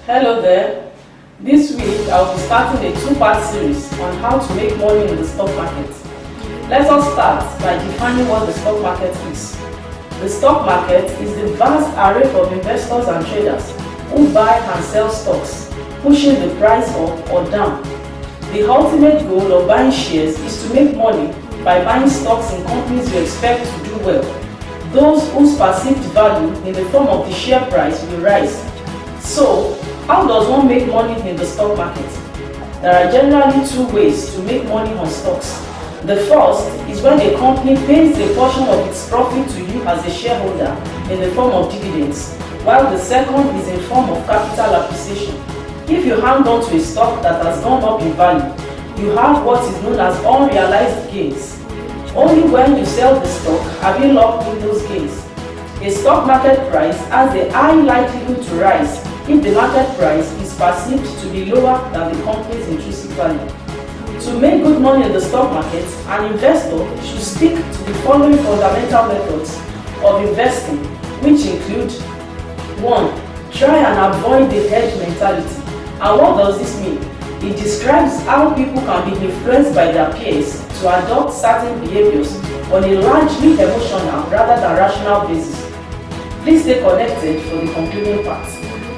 Hello there. This week I'll be starting a two-part series on how to make money in the stock market. Let us start by defining what the stock market is. The stock market is the vast array of investors and traders who buy and sell stocks, pushing the price up or down. The ultimate goal of buying shares is to make money by buying stocks in companies you expect to do well, those whose perceived value in the form of the share price will rise. So, how does one make money in the stock market? There are generally two ways to make money on stocks. The first is when a company pays a portion of its profit to you as a shareholder in the form of dividends, while the second is in form of capital appreciation. If you hang on to a stock that has gone up in value, you have what is known as unrealized gains. Only when you sell the stock have you locked in those gains. A stock market price has a high likelihood to rise if the market price is perceived to be lower than the company's intrinsic value. To make good money in the stock market, an investor should stick to the following fundamental methods of investing, which include 1. Try and avoid the hedge mentality. And what does this mean? It describes how people can be influenced by their peers to adopt certain behaviors on a largely emotional rather than rational basis. Please stay connected for the concluding part.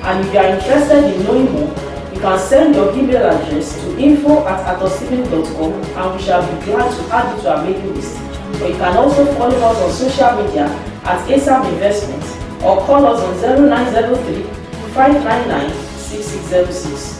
And if you are interested in knowing more, you can send your email address to info@atosibin.com and we shall be glad to add you to our mailing list. Or you can also follow us on social media at ASAM Investments or call us on 0903 599 6606.